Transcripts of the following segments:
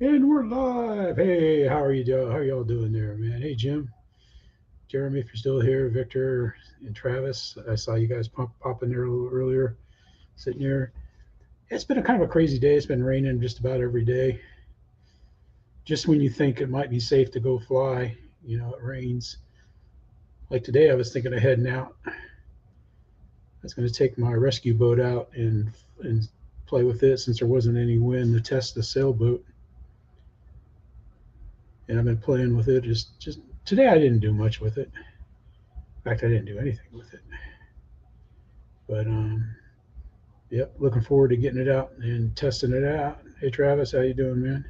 And we're live. Hey, how are you doing? How y'all doing there, man? Hey, Jim, Jeremy, if you're still here, Victor and Travis. I saw you guys popping there a little earlier, sitting here. It's been a kind of a crazy day. It's been raining just about every day. Just when you think it might be safe to go fly, it rains. Like today, I was thinking of heading out. I was going to take my rescue boat out and play with it since there wasn't any wind to test the sailboat. And I've been playing with it. Just today, I didn't do much with it. In fact, I didn't do anything with it. But yep, looking forward to getting it out and testing it out. Hey, Travis, how you doing, man?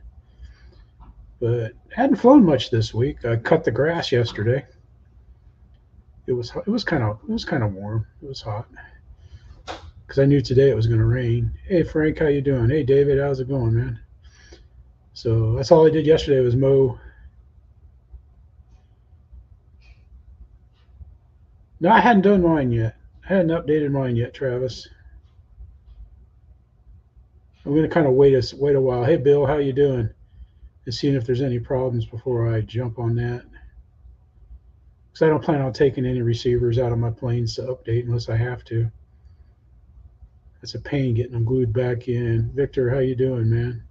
But hadn't flown much this week. I cut the grass yesterday. It was kind of warm. It was hot because I knew today it was going to rain. Hey, Frank, how you doing? Hey, David, how's it going, man? So that's all I did yesterday was mow. No, I hadn't done mine yet. I hadn't updated mine yet, Travis. I'm going to kind of wait a while. Hey, Bill, how you doing? And seeing if there's any problems before I jump on that. Because I don't plan on taking any receivers out of my planes to update unless I have to. It's a pain getting them glued back in. Victor, how you doing, man?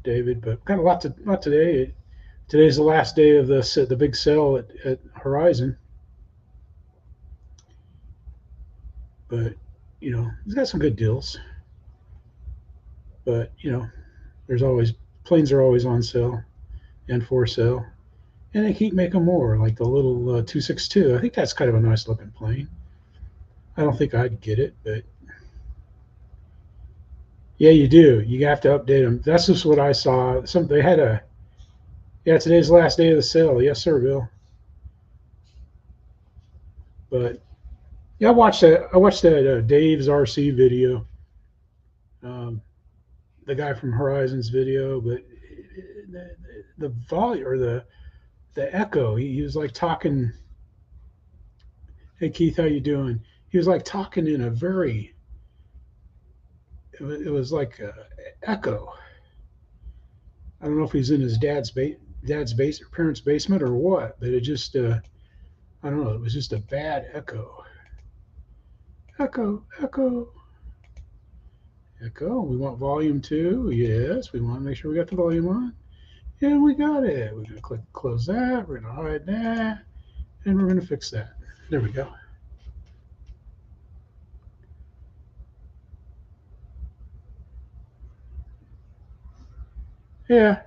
David, but got a lot today. Today's the last day of the big sale at Horizon. But he's got some good deals. But there's always planes are always on sale and for sale, and they keep making more. Like the little 262. I think that's kind of a nice looking plane. I don't think I'd get it, but yeah, you do. You have to update them. That's just what I saw. They had a Today's the last day of the sale. Yes, sir, Bill. But yeah, I watched that Dave's RC video, um, the guy from Horizons video. But the volume or the echo, he was like talking. Hey Keith, how you doing? He was like talking in a very. It was like a echo. I don't know if he's in his dad's base or parents' basement or what, but it just I don't know. It was just a bad echo. Echo, echo, echo. We want volume two. Yes, we want to make sure we got the volume on. And we got it. We're gonna click close that. We're gonna hide that, and we're gonna fix that. There we go. Yeah.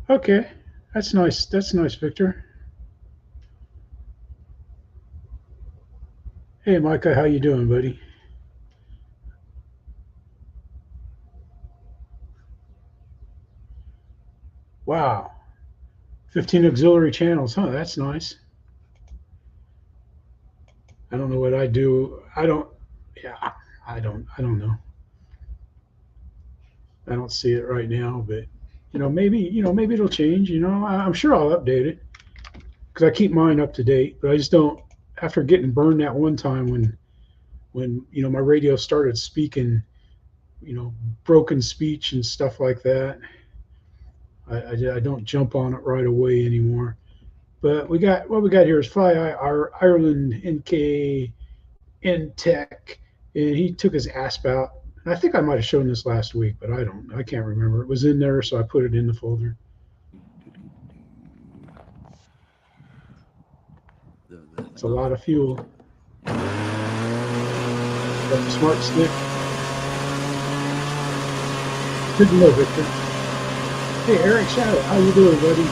Okay. That's nice. That's nice, Victor. Hey, Micah, how you doing, buddy? Wow. 15 auxiliary channels, huh? That's nice. I don't know what I do. I don't. Yeah. I don't know. I don't see it right now, but maybe it'll change. I'm sure I'll update it because I keep mine up to date. But I just don't. After getting burned that one time when my radio started speaking, broken speech and stuff like that, I don't jump on it right away anymore. But what we got here is Fly Ireland NK in Tech, and he took his asp out. And I think I might have shown this last week, but I can't remember. It was in there, so I put it in the folder. It's a lot of fuel. Got the smart stick. Good to know, Victor. Hey, Eric Shadow, how you doing, buddy?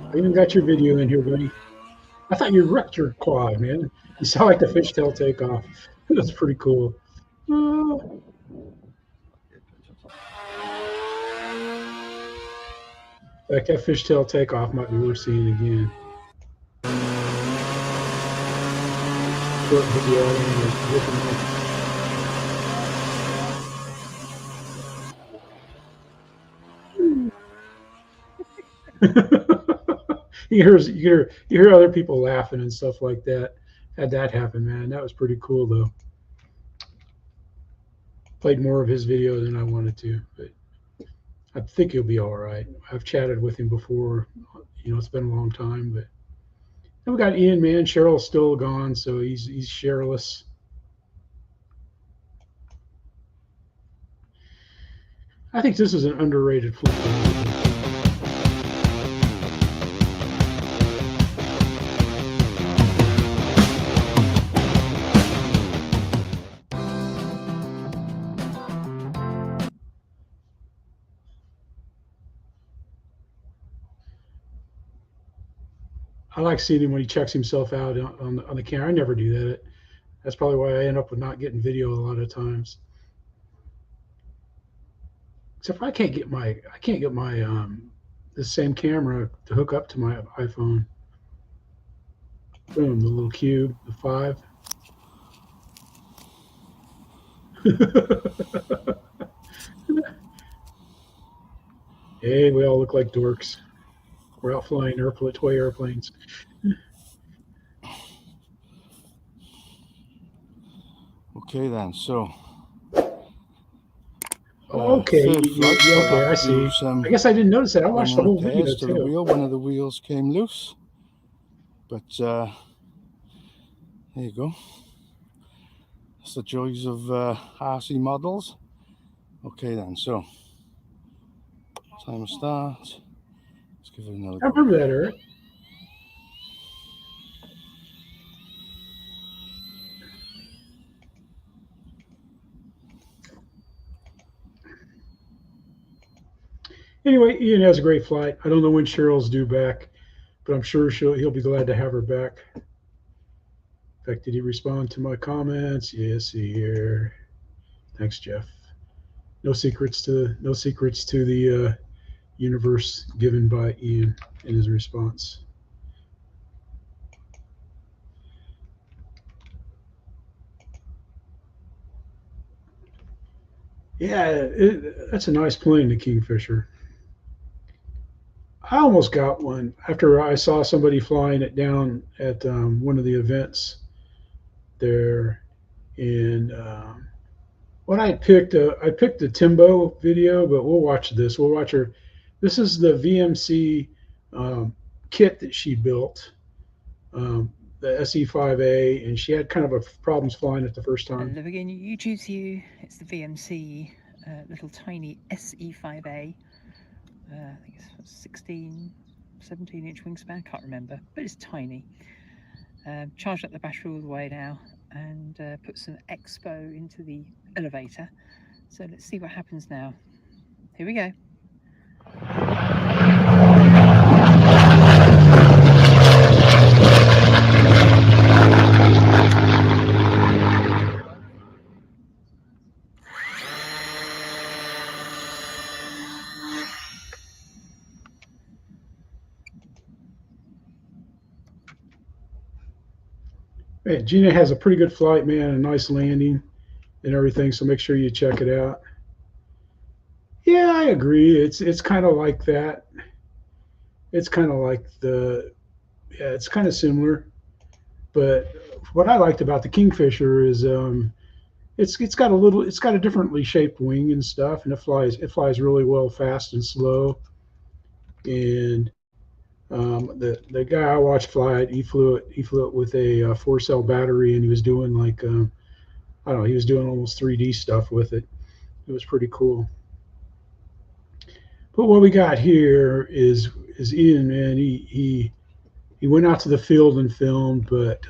I even got your video in here, buddy. I thought you wrecked your quad, man. You sound like the fishtail takeoff. That's pretty cool. Uh, like that fishtail takeoff might be worth seeing again. Short video you hear other people laughing and stuff like that. Had that happen, man. That was pretty cool though. played more of his video than I wanted to, but I think he'll be all right. I've chatted with him before. You know, it's been a long time, but then we got Ian, man. Cheryl's still gone, so he's shareless. I think this is an underrated fleet. I like seeing him when he checks himself out on the camera. I never do that. That's probably why I end up with not getting video a lot of times. Except for I can't get my the same camera to hook up to my iPhone. Boom, the little cube, the 5. Hey, we all look like dorks. We're out flying toy airplanes. Okay then, so. Okay, okay, I see. I guess I didn't notice that. I watched the whole video too. The wheel. One of the wheels came loose, but there you go. That's the joys of RC models. Okay then, so time to start. Let's give it another I remember that, Eric. Anyway, Ian has a great flight. I don't know when Cheryl's due back, but I'm sure he'll be glad to have her back. In fact, did he respond to my comments? Yes, here. Thanks, Jeff. No secrets to the universe given by Ian in his response. Yeah, that's a nice plane, the Kingfisher. I almost got one after I saw somebody flying it down at one of the events there. And what I picked the Timbo video, but we'll watch this. We'll watch her. This is the VMC kit that she built, the SE5A, and she had kind of problems flying it the first time. Hello again, YouTube to you. It's the VMC little tiny SE5A. I think it's 16, 17-inch wingspan, can't remember, but it's tiny. Charged up the battery all the way now and put some expo into the elevator. So let's see what happens now. Here we go. Hey, Gina has a pretty good flight, man, a nice landing and everything, so make sure you check it out. Yeah, I agree. It's kind of like that. It's kind of like it's kind of similar. But what I liked about the Kingfisher is it's got a differently shaped wing and stuff, and it flies really well, fast and slow. And the guy I watched fly it, he flew it with a 4-cell battery, and he was doing like I don't know, he was doing almost 3D stuff with it. It was pretty cool. But what we got here is Ian, man. He went out to the field and filmed, but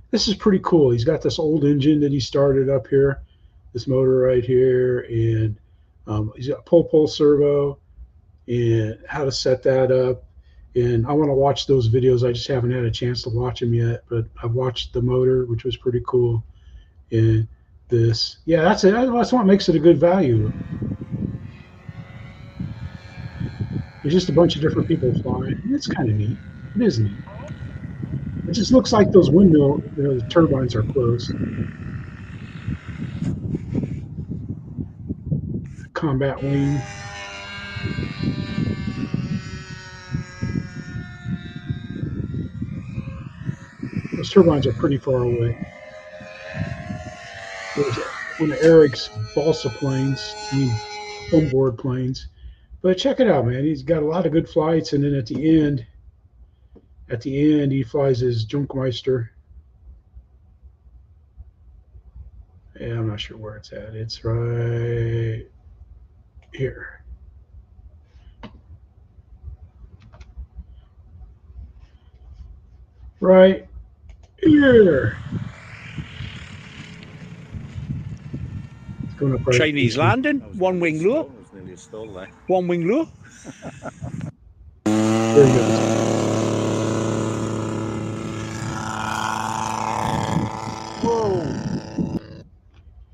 this is pretty cool. He's got this old engine that he started up here, this motor right here, and he's got pull servo and how to set that up. And I want to watch those videos. I just haven't had a chance to watch them yet, but I've watched the motor, which was pretty cool. And this, yeah, that's it. That's what makes it a good value. There's just a bunch of different people flying. It's kind of neat. It is neat. It just looks like those windmill, the turbines are closed. Combat wing. Those turbines are pretty far away. one of Eric's balsa planes, I mean onboard planes. But check it out, man. He's got a lot of good flights, and then at the end, he flies his Junkmeister. Yeah, I'm not sure where it's at. It's right here. Right here. It's going up right. Chinese landing, one wing low. One wing low. There he goes. Whoa!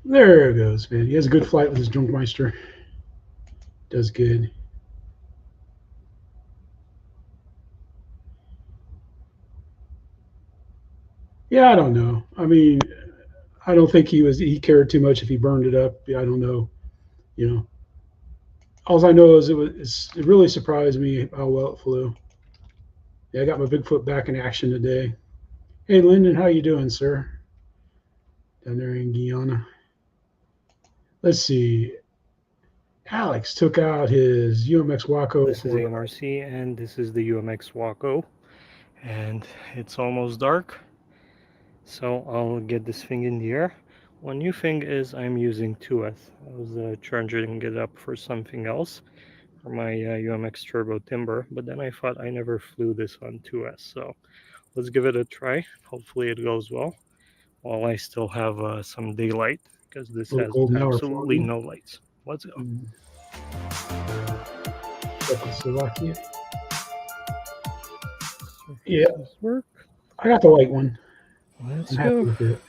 There it goes, man. He has a good flight with his Junkmeister. Does good. Yeah, I don't know. I mean, I don't think he cared too much if he burned it up. I don't know. You know, all I know is it really surprised me how well it flew. Yeah, I got my Bigfoot back in action today. Hey, Lyndon, how you doing, sir? Down there in Guyana. Let's see. Alex took out his UMX WACO. This is AMRC, and this is the UMX WACO, and it's almost dark, so I'll get this thing in the air. One new thing is I'm using 2S. I was charging it up for something else, for my UMX Turbo Timber, but then I thought I never flew this on 2S, so let's give it a try. Hopefully it goes well, while I still have some daylight, because this has absolutely no lights. Let's go. Czechoslovakia. Yeah, work. I got the white one. Let's I'm happy go. with it.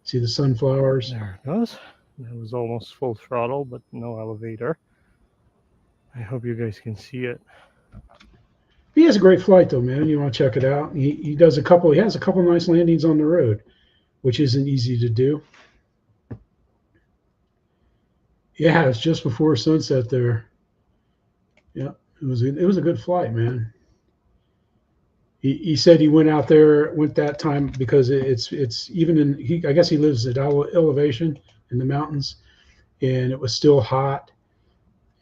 See the sunflowers? There it goes. That was almost full throttle, but no elevator. I hope you guys can see it. He has a great flight, though, man. You want to check it out. He has a couple nice landings on the road, which isn't easy to do. Yeah, it's just before sunset there. Yeah, it was a good flight, man. He said he went out there, that time because it's even in, I guess he lives at elevation in the mountains, and it was still hot,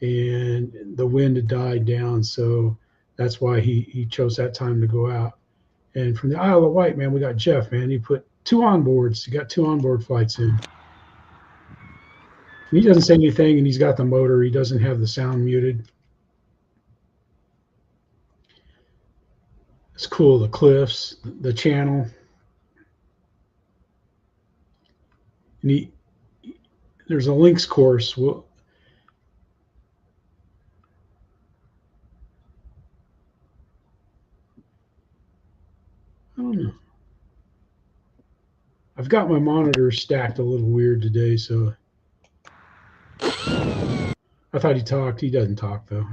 and the wind had died down, so that's why he chose that time to go out. And from the Isle of Wight, man, we got Jeff, man. He put 2 onboards. He got 2 onboard flights in. He doesn't say anything, and he's got the motor. He doesn't have the sound muted. It's cool, the cliffs, the channel. And there's a links course. I don't know. I've got my monitor stacked a little weird today, so I thought he talked. He doesn't talk, though.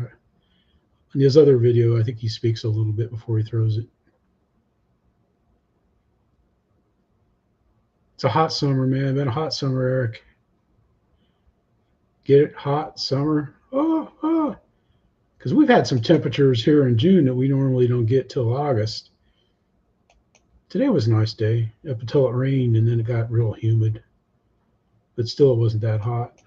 In his other video, I think he speaks a little bit before he throws it. It's a hot summer, man. Been a hot summer, Eric. Get it? Hot summer. Oh. Because we've had some temperatures here in June that we normally don't get till August. Today was a nice day up until it rained, and then it got real humid. But still, it wasn't that hot.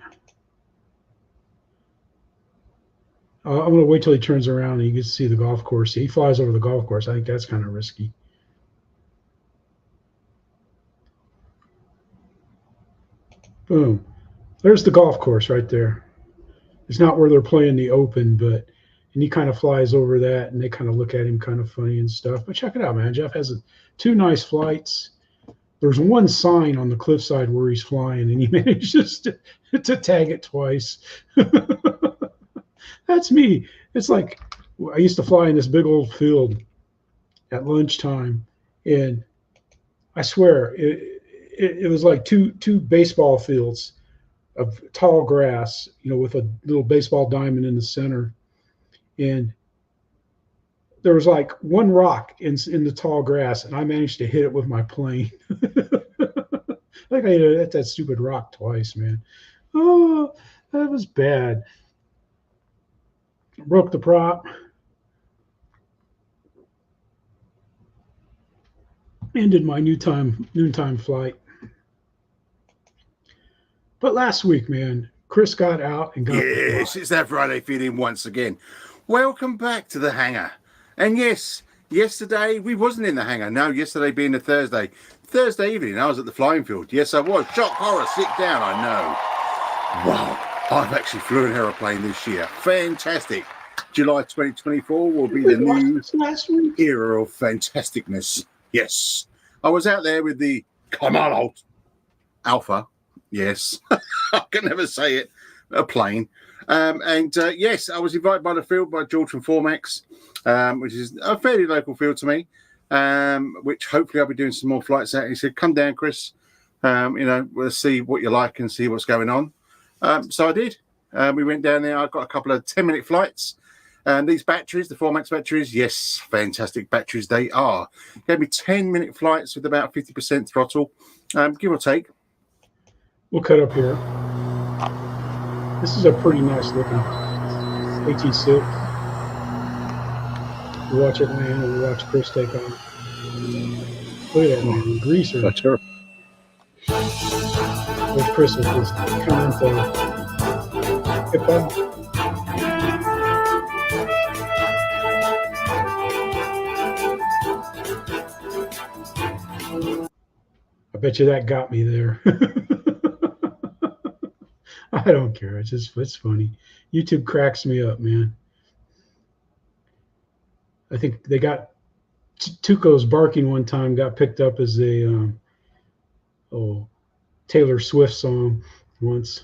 I'm going to wait till he turns around and you get to see the golf course. He flies over the golf course. I think that's kind of risky. Boom. There's the golf course right there. It's not where they're playing the Open, and he kind of flies over that, and they kind of look at him kind of funny and stuff. But check it out, man. Jeff has 2 nice flights. There's one sign on the cliffside where he's flying, and he manages to tag it twice. That's me. It's like I used to fly in this big old field at lunchtime, and I swear it was like two baseball fields of tall grass, with a little baseball diamond in the center, and there was like one rock in the tall grass, and I managed to hit it with my plane. I think I hit that stupid rock twice, man. Oh, that was bad. Broke the prop. ended my noontime flight. But last week, man, Chris got out and got Yes, it's that Friday feeling once again. Welcome back to the hangar. And yes, yesterday we wasn't in the hangar. No, yesterday being the Thursday evening, I was at the flying field. Yes, I was. Shock horror, sit down, I know. Wow, I've actually flew an aeroplane this year. Fantastic. July 2024 will be the new era of fantasticness. Yes. I was out there with the Kamalot Alpha. Yes. I can never say it. A plane. Yes, I was invited by the field by George from Formax, which is a fairly local field to me, which hopefully I'll be doing some more flights at. He said, come down, Chris. We'll see what you like and see what's going on. So I did. We went down there. I got a couple of 10-minute flights. These batteries, the Formax batteries, yes, fantastic batteries they are. Gave me 10-minute flights with about 50% throttle, give or take. We'll cut up here. This is a pretty nice looking AT6. We watch it land and we watch Chris take off. Look at that, man. Greaser. There's Chris with his comment hip-hop. I bet you that got me there. I don't care. It's funny. YouTube cracks me up, man. I think they got Tuco's barking one time got picked up as a Taylor Swift song once.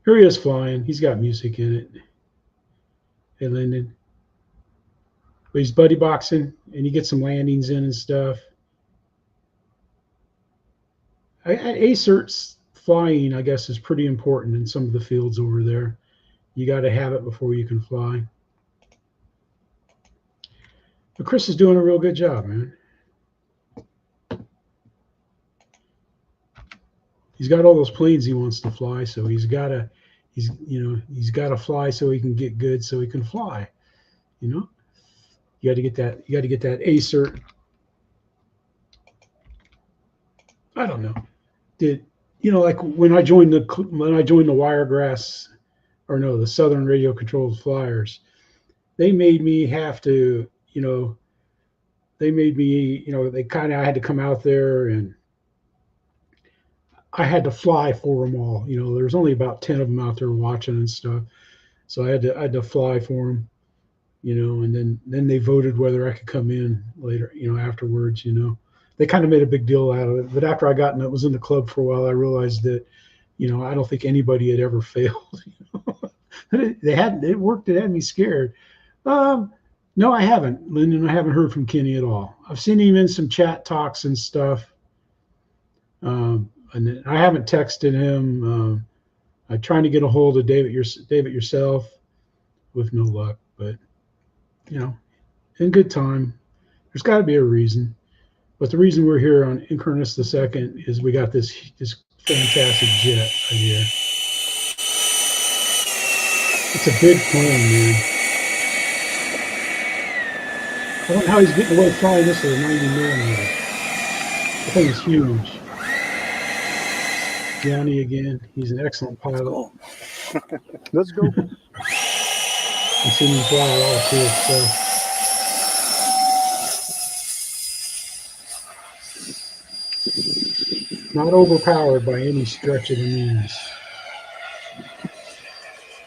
Here he is flying. He's got music in it. Hey, Lyndon. But he's buddy boxing and he gets some landings in and stuff. ACERT's flying, I guess, is pretty important in some of the fields over there. You got to have it before you can fly. But Chris is doing a real good job, man. He's got all those planes he wants to fly, so he's got to fly so he can get good, so he can fly. You got to get that. You got to get that ACERT. I don't know. Like when I joined the Wiregrass, the Southern Radio Controlled Flyers, they made me have to, they kind of had to come out there and I had to fly for them all. There's only about 10 of them out there watching and stuff, so I had to fly for them, and then they voted whether I could come in later, afterwards, They kind of made a big deal out of it. But after I was in the club for a while, I realized that, I don't think anybody had ever failed. It worked. It had me scared. No, I haven't, Lyndon. I haven't heard from Kenny at all. I've seen him in some chat talks and stuff. And I haven't texted him. I'm trying to get a hold of David yourself with no luck, but, in good time. There's got to be a reason. But the reason we're here on Icarus II is we got this fantastic jet right here. It's a big plane, man. I don't know how he's getting away flying this at a 90mm. The thing is huge. Johnny again. He's an excellent pilot. Let's go. I've seen him fly a lot of cool stuff. Not overpowered by any stretch of the means.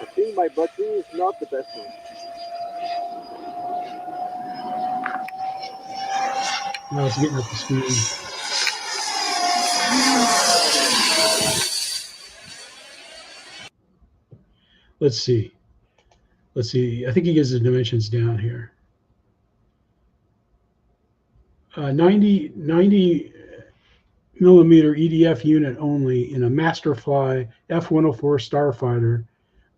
I think my battery is not the best one. Now it's getting up to speed. Let's see. I think he gives the dimensions down here. 90 millimeter EDF unit only in a Masterfly F-104 Starfighter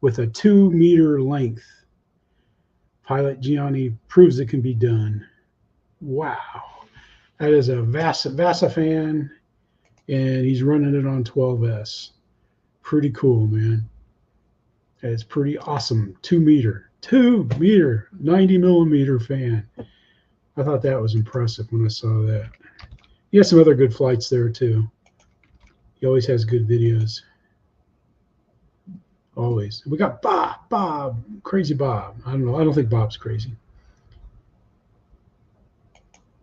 with a 2-meter length. Pilot Gianni proves it can be done. Wow. That is a Vasafan, and he's running it on 12S. Pretty cool, man. It's pretty awesome. 2 meter 2-meter, 90mm fan. I thought that was impressive when I saw that. He has some other good flights there too. He always has good videos. Always. We got Bob, crazy Bob. I don't know. I don't think Bob's crazy.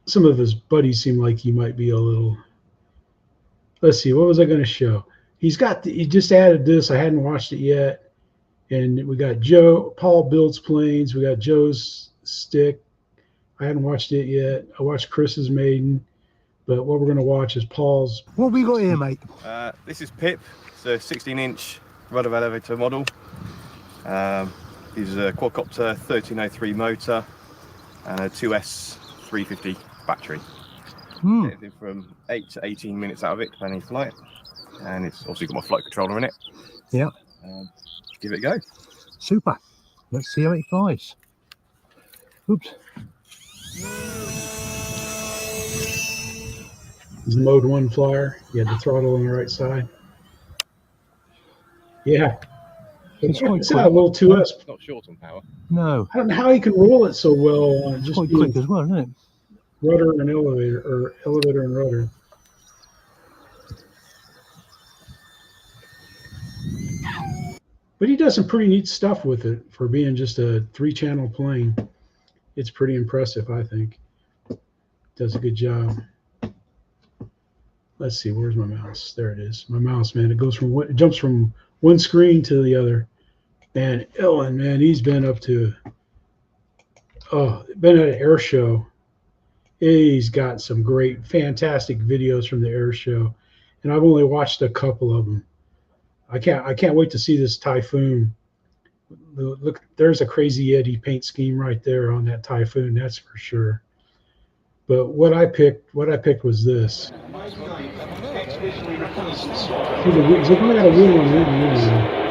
Some of his buddies seem like he might be a little. Let's see. What was I going to show? He just added this. I hadn't watched it yet. And we got Paul builds planes. We got Joe's stick. I hadn't watched it yet. I watched Chris's Maiden. But what we're going to watch is Paul's. What we got here, mate? This is Pip. It's a 16-inch rudder elevator model. He's a quadcopter 1303 motor and a 2S 350 battery. Anything from 8 to 18 minutes out of it, depending on flight. And it's obviously got my flight controller in it. Yeah. Give it a go. Super. Let's see how it flies. Oops. He's a mode 1 flyer. He had the throttle on the right side. Yeah. It's quite It's not a little 2S. It's not short on power. No. I don't know how he can roll it so well on just Quite quick as well, isn't it? rudder and elevator, or elevator and rudder. But he does some pretty neat stuff with it for being just a 3-channel plane. It's pretty impressive, I think. Does a good job. Let's see, where's my mouse? There it is. My mouse, man. It jumps from one screen to the other. And Elwyn, man, he's been up to been at an air show. He's got some great, fantastic videos from the air show. And I've only watched a couple of them. I can't wait to see this Typhoon. Look, there's a Crazy Yeti paint scheme right there on that Typhoon, that's for sure. But what I picked was this. See, look, I got a wheel on it.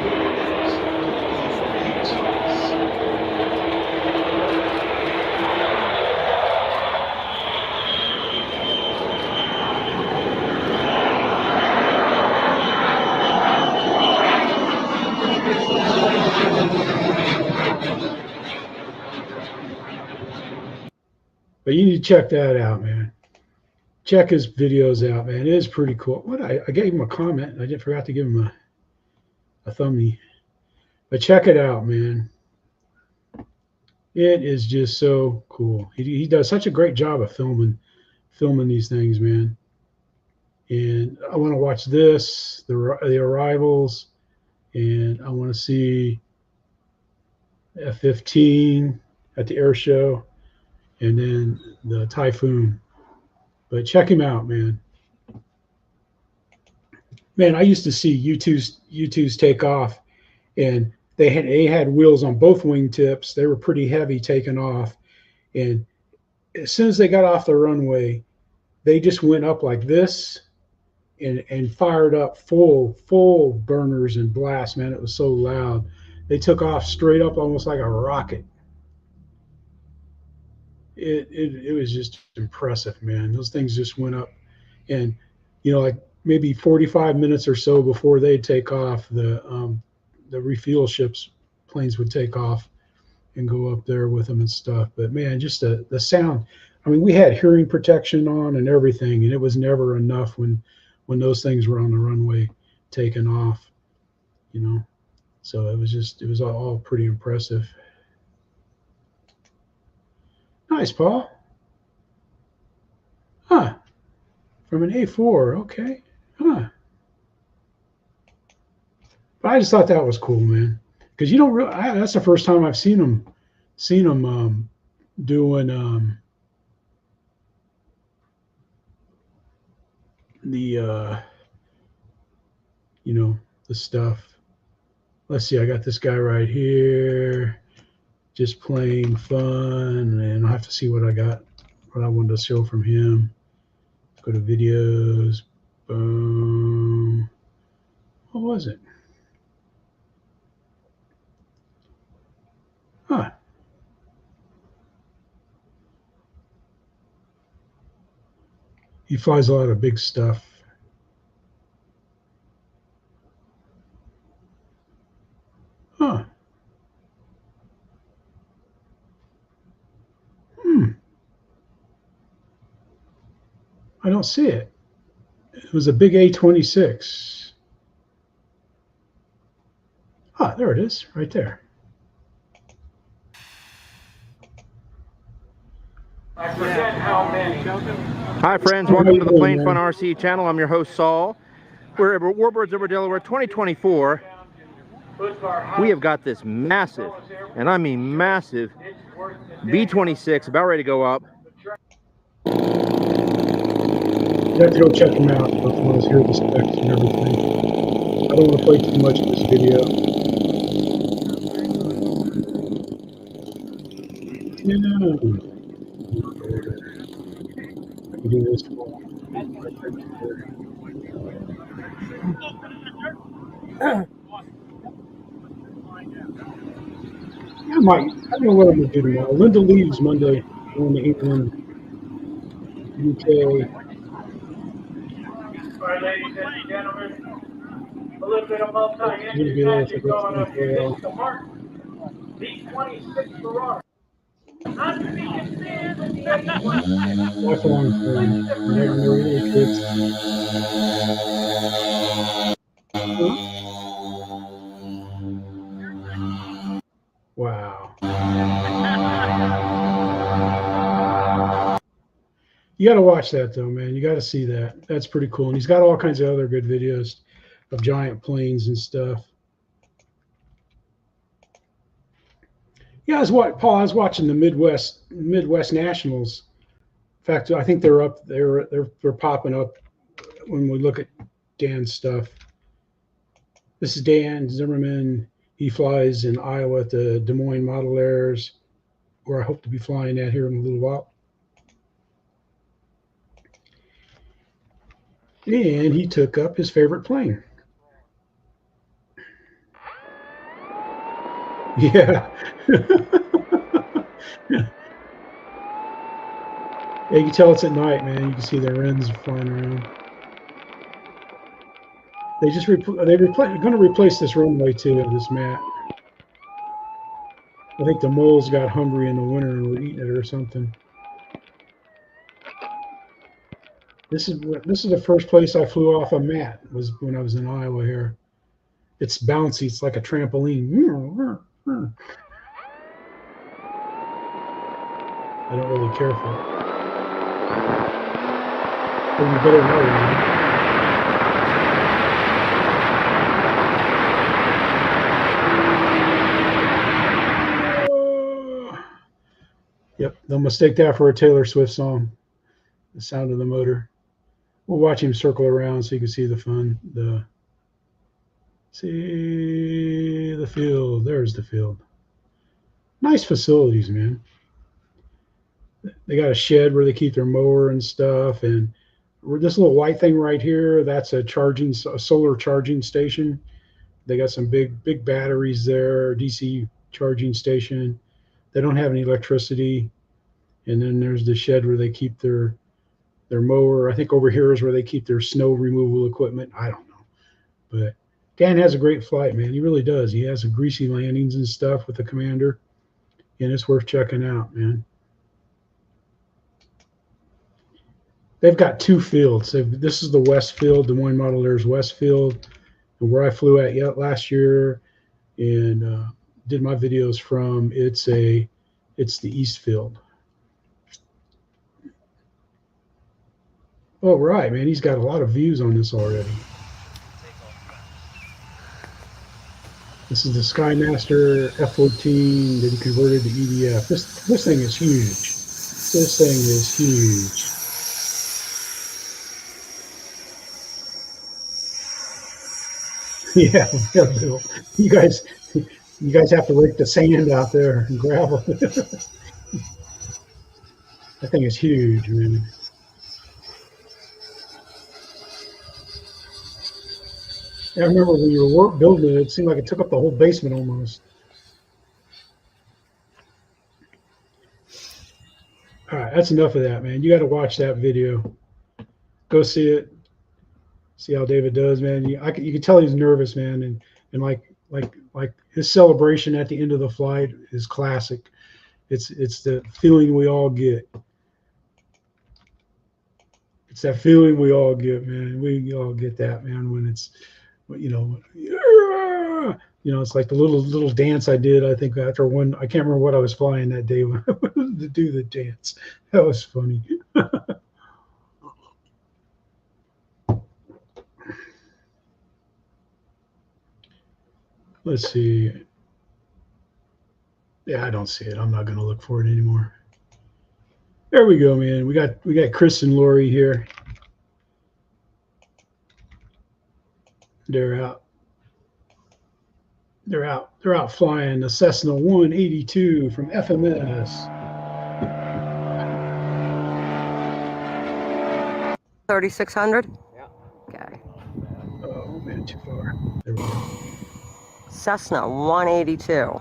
But you need to check that out, man. Check his videos out, man. It is pretty cool. I gave him a comment. I forgot to give him a thumbie. But check it out, man. It is just so cool. He does such a great job of filming these things, man. And I want to watch this, the arrivals, and I want to see F-15 at the air show. And then the Typhoon. But check him out, man. Man, I used to see U2s take off, and they had wheels on both wingtips. They were pretty heavy taking off. And as soon as they got off the runway, they just went up like this and fired up full burners and blasts, man. It was so loud. They took off straight up almost like a rocket. It was just impressive, man. Those things just went up, and like maybe 45 minutes or so before they'd take off, the refuel planes would take off and go up there with them and stuff. But man, just the sound. I mean, we had hearing protection on and everything, and it was never enough when those things were on the runway taking off, So it was all pretty impressive. Nice, Paul. Huh. From an A4, okay. Huh. But I just thought that was cool, man. Because you don't really, that's the first time I've seen them doing the the stuff. Let's see, I got this guy right here. Just plain fun, and I'll have to see what I wanted to show from him. Let's go to videos. Boom. What was it? Huh. He flies a lot of big stuff. Huh. I don't see it. It was a big A-26. Ah, there it is, right there. I forget how many. Hi friends, welcome to the Plane Fun RC channel. I'm your host Saul. We're at Warbirds over Delaware 2024. We have got this massive, and I mean massive, B-26 about ready to go up. You have to go check them out if you want to hear the specs and everything. I don't want to play too much of this video. Yeah. I can do this for I don't know what I'm going to do tomorrow. Linda leaves Monday, going to England, UK. All right, ladies and gentlemen, a little bit of multi-engine action going on here. This is the Mark B-26 Marauder. Lifelong friend. Kids. Wow. You got to watch that though, man. You got to see that. That's pretty cool. And he's got all kinds of other good videos of giant planes and stuff. Yeah, Paul, I was watching the Midwest Nationals. In fact, I think they're up. They're popping up when we look at Dan's stuff. This is Dan Zimmermann. He flies in Iowa at the Des Moines Model Airs, where I hope to be flying at here in a little while. And he took up his favorite plane. Yeah. Yeah, you can tell it's at night, man. You can see their ends flying around. They're going to replace this runway too, this mat. I think the moles got hungry in the winter and were eating it or something. This is the first place I flew off a mat, was when I was in Iowa here. It's bouncy. It's like a trampoline. I don't really care for it. But you better know, man. Yep, they'll mistake that for a Taylor Swift song. The sound of the motor. We'll watch him circle around so you can see the fun. See the field. There's the field. Nice facilities, man. They got a shed where they keep their mower and stuff, and this little white thing right here, that's a solar charging station. They got some big batteries there, DC charging station. They don't have any electricity. And then there's the shed where they keep their mower. I think over here is where they keep their snow removal equipment. I don't know. But Dan has a great flight, man. He really does. He has some greasy landings and stuff with the Commander. And it's worth checking out, man. They've got two fields. This is the West Field, Des Moines Model Airs West Field, and where I flew at last year and did my videos from. It's the East Field. Oh, right, man. He's got a lot of views on this already. This is the Skymaster F-14 that he converted to EDF. This thing is huge. This thing is huge. Yeah, Bill. You guys have to rake the sand out there and gravel. That thing is huge, man. I remember when you were building it, it seemed like it took up the whole basement almost. All right, that's enough of that, man. You got to watch that video. Go see it. See how David does, man. You can tell he's nervous, man, and like his celebration at the end of the flight is classic. It's the feeling we all get. It's that feeling we all get, man. We all get that, man, when it's, it's like the little dance I did. I think after one, I can't remember what I was flying that day when I wanted to do the dance. That was funny. Let's see. Yeah, I don't see it. I'm not going to look for it anymore. There we go, man. We got Chris and Lori here. They're out. They're out flying the Cessna 182 from FMS. 3600? Yeah. Okay. Oh man, too far. There we go. Cessna 182.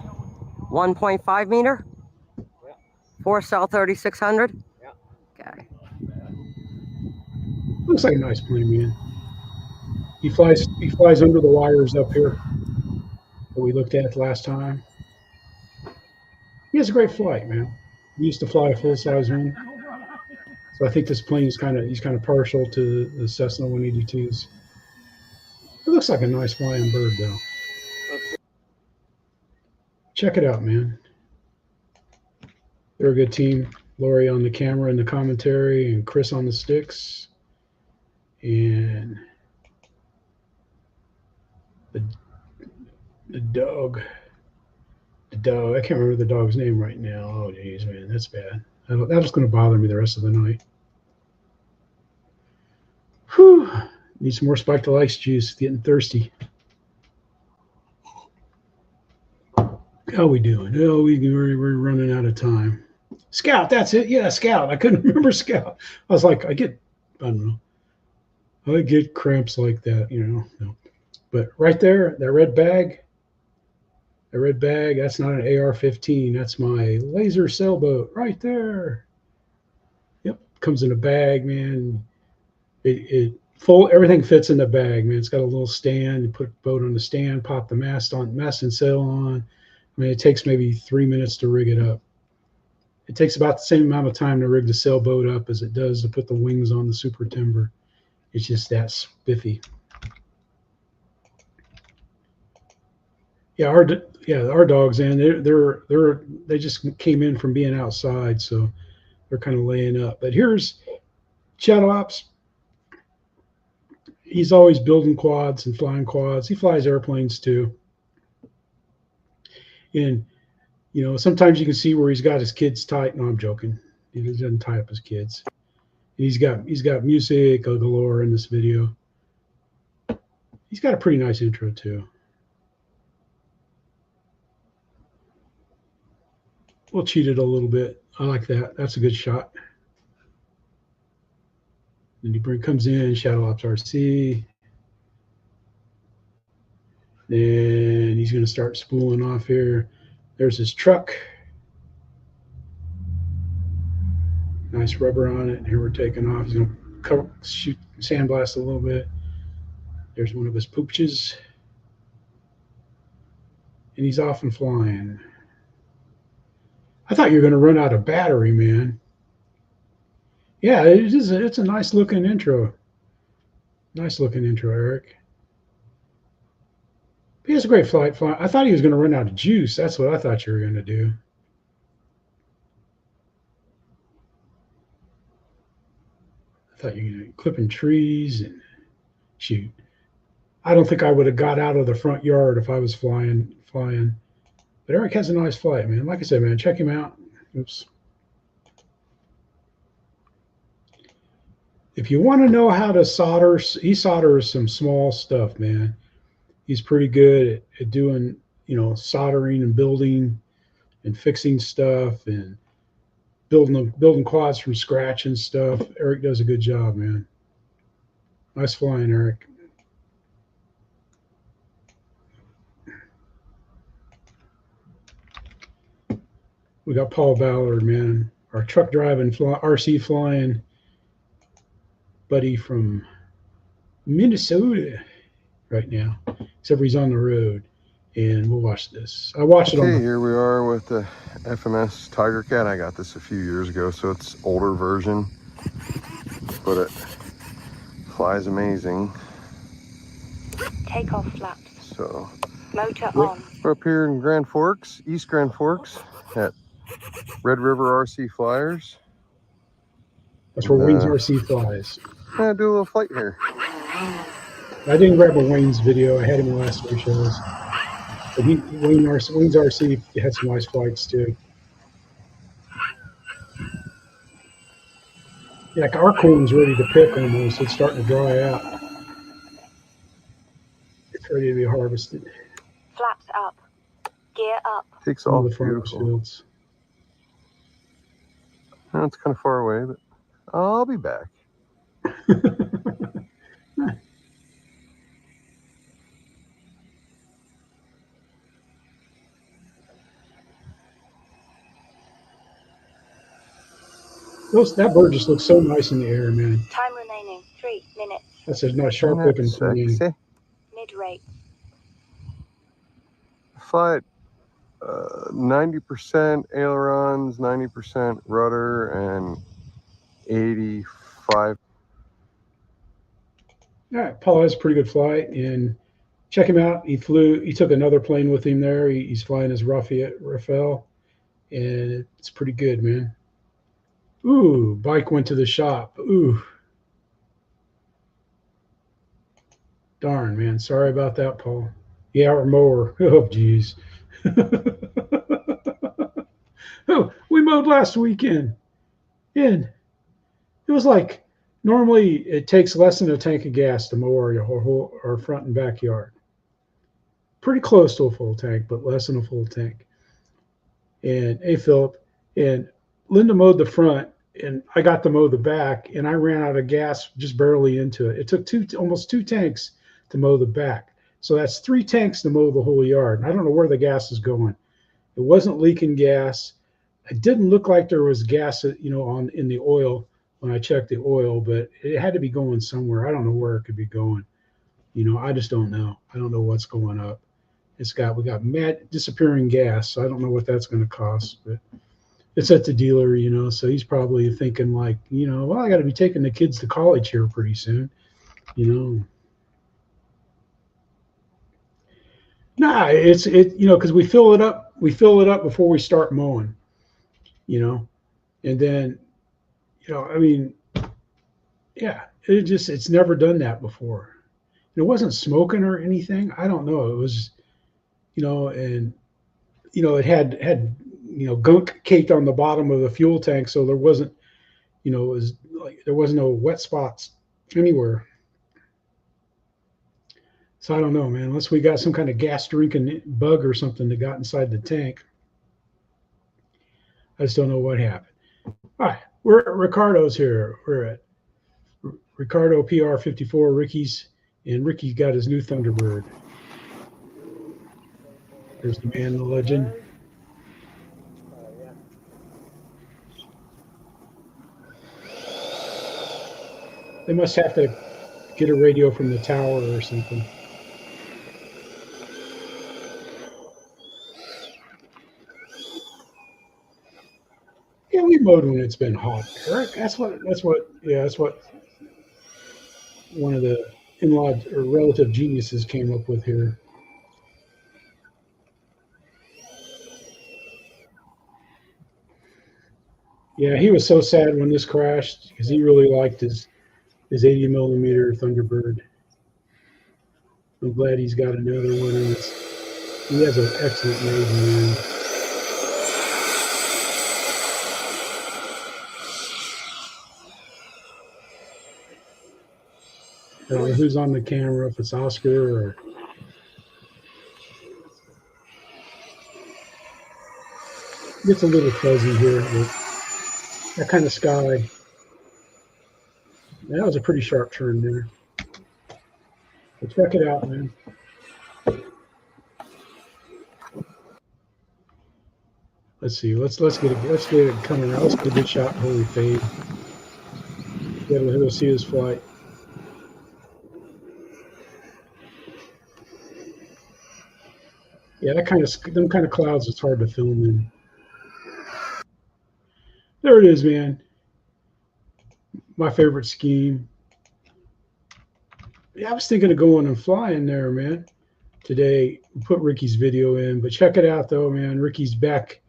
1.5 meter? Yeah. Purcell 3600? Yeah. Okay. Looks like a nice plane, man. He flies under the wires up here that we looked at last time. He has a great flight, man. He used to fly a full-size one. So I think this plane is he's kind of partial to the Cessna 182s. It looks like a nice flying bird, though. Check it out, man. They're a good team. Lori on the camera and the commentary, and Chris on the sticks. And the dog. I can't remember the dog's name right now. Oh, geez, man, that's bad. That's going to bother me the rest of the night. Whew. Need some more spiked ice juice. Getting thirsty. How we doing? Oh, we're running out of time. Scout, that's it. Yeah, Scout. I couldn't remember Scout. I was like, I don't know. I get cramps like that, No. But right there, that red bag, that's not an AR-15. That's my laser sailboat right there. Yep, comes in a bag, man. Everything fits in the bag, man. It's got a little stand. You put the boat on the stand, pop the mast and sail on. I mean, it takes maybe 3 minutes to rig it up. It takes about the same amount of time to rig the sailboat up as it does to put the wings on the super timber. It's just that spiffy. Yeah, our dogs, man, they just came in from being outside, so they're kind of laying up. But here's Shadow Ops. He's always building quads and flying quads. He flies airplanes too. And sometimes you can see where he's got his kids tight. No, I'm joking. He doesn't tie up his kids. He's got music galore in this video. He's got a pretty nice intro too. We'll cheat it a little bit. I like that. That's a good shot. Then he comes in, Shadow Ops RC. Then he's going to start spooling off here. There's his truck. Nice rubber on it. And here we're taking off. He's going to shoot sandblast a little bit. There's one of his pooches. And he's off and flying. I thought you were going to run out of battery, man. Yeah, it's a nice looking intro. Nice looking intro, Eric. He has a great flight. I thought he was going to run out of juice. That's what I thought you were going to do. I thought you were going to clipping trees and shoot. I don't think I would have got out of the front yard if I was flying. But Eric has a nice flight, man. Like I said, man, check him out. Oops. If you want to know how to solder, he solders some small stuff, man. He's pretty good at doing, soldering and building and fixing stuff and building quads from scratch and stuff. Eric does a good job, man. Nice flying, Eric. We got Paul Ballard, man, our truck driving, RC flying buddy from Minnesota right now, except he's on the road. And we'll watch this. I watched it on. Okay, here we are with the FMS Tiger Cat. I got this a few years ago, so it's older version. Put it flies amazing. Takeoff flaps. So Motor on. we're up here in Grand Forks, East Grand Forks, at Red River RC Flyers. That's where Wayne's RC flies. Yeah, do a little flight here. I didn't grab a Wayne's video. I had him last two shows. But Wayne's RC had some nice flights too. Yeah, our corn's ready to pick almost. It's starting to dry out. It's ready to be harvested. Flaps up. Gear up. Takes All off the farmers' beautiful. fields. Well, it's kind of far away, but I'll be back. That bird just looks so nice in the air, man. Time remaining 3 minutes. That's a nice sharp looking plane. Mid-rate. Fly at 90% ailerons, 90% rudder, and 85. All right, Paul has a pretty good flight, and check him out. He took another plane with him there. He's flying his Raphael, and it's pretty good, man. Ooh, bike went to the shop. Ooh. Darn, man. Sorry about that, Paul. Yeah, our mower. Oh, geez. Oh, we mowed last weekend. And it was like, normally it takes less than a tank of gas to mow our front and backyard. Pretty close to a full tank, but less than a full tank. And hey, Philip, and Linda mowed the front, and I got to mow the back, and I ran out of gas just barely into it. It took almost two tanks to mow the back. So that's 3 tanks to mow the whole yard. And I don't know where the gas is going. It wasn't leaking gas. It didn't look like there was gas, in the oil when I checked the oil, but it had to be going somewhere. I don't know where it could be going. I just don't know. I don't know what's going up. We got mad disappearing gas. So I don't know what that's going to cost, but it's at the dealer, so he's probably thinking like, well, I got to be taking the kids to college here pretty soon, Nah, because we fill it up before we start mowing, and then, yeah, it's never done that before. It wasn't smoking or anything. I don't know. It was, and, it had gunk caked on the bottom of the fuel tank, so there wasn't, it was like there was no wet spots anywhere. So I don't know, man. Unless we got some kind of gas drinking bug or something that got inside the tank. I just don't know what happened. All right, Ricardo's here. We're at Ricardo PR54. Ricky's got his new Thunderbird. There's the man, the legend. They must have to get a radio from the tower or something. Yeah, we mowed when it's been hot, Eric. That's what one of the in-law or relative geniuses came up with here. Yeah, he was so sad when this crashed because he really liked his 80 millimeter Thunderbird. I'm glad he's got another one, and he has an excellent Maiden. I don't know who's on the camera, if it's Oscar or. It gets a little fuzzy here, but that kind of sky. That was a pretty sharp turn there. But check it out, man. Let's see. Let's get it coming out. Let's get a good shot before we fade. We'll see his flight. Yeah, them kind of clouds, it's hard to film in. There it is, man. My favorite scheme. I was thinking of going and flying there, man. Today, we put Ricky's video in, but check it out though, man. Ricky's back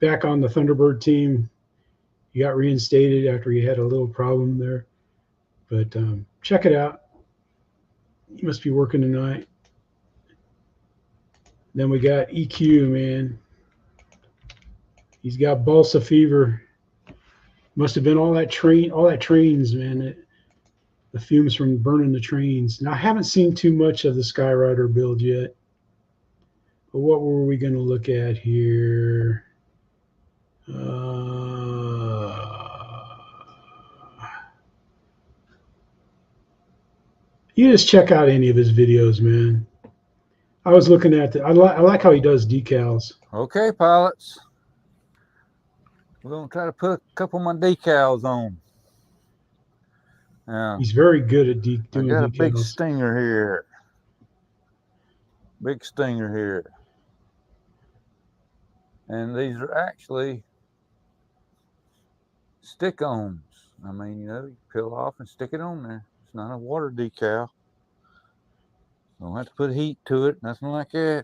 on the Thunderbird team. He got reinstated after he had a little problem there. But check it out. He must be working tonight. Then we got EQ, man. He's got balsa fever. Must have been all that trains, man. The fumes from burning the trains. Now I haven't seen too much of the Skyrider build yet. But what were we going to look at here? You just check out any of his videos, man. I was looking at I like how he does decals. Okay, pilots. We're going to try to put a couple of my decals on. He's very good at doing I got a decals. big stinger here. Big stinger here. And these are actually stick-ons. I mean, you know, you peel off and stick it on there. It's not a water decal. Don't have to put heat to it, nothing like that.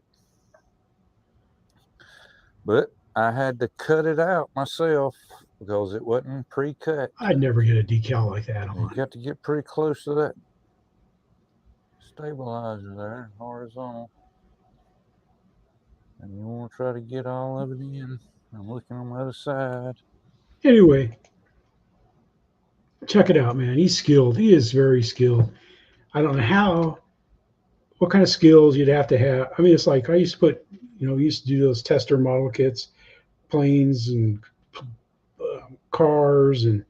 But I had to cut it out myself because it wasn't pre-cut. I'd never get a decal like that on. You got to get pretty close to that stabilizer there, horizontal. And you want to try to get all of it in. I'm looking on the other side. Anyway, check it out, man. He's skilled. He is very skilled. I don't know what kind of skills you'd have to have. I mean, it's like I used to put, we used to do those tester model kits, planes and cars, and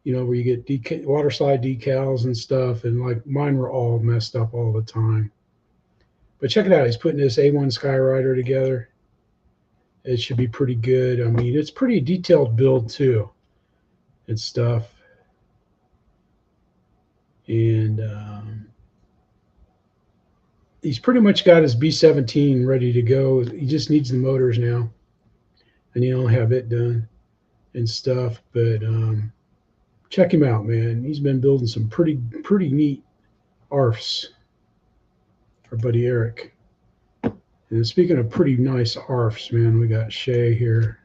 where you get water slide decals and stuff, and like mine were all messed up all the time. But check it out. He's putting this A1 Skyrider together. It should be pretty good. I mean, it's pretty detailed build too and stuff. And he's pretty much got his B-17 ready to go. He just needs the motors now, and he'll have it done and stuff. But check him out, man. He's been building some pretty neat ARFs. Our buddy Eric. And speaking of pretty nice ARFs, man, we got Shay here.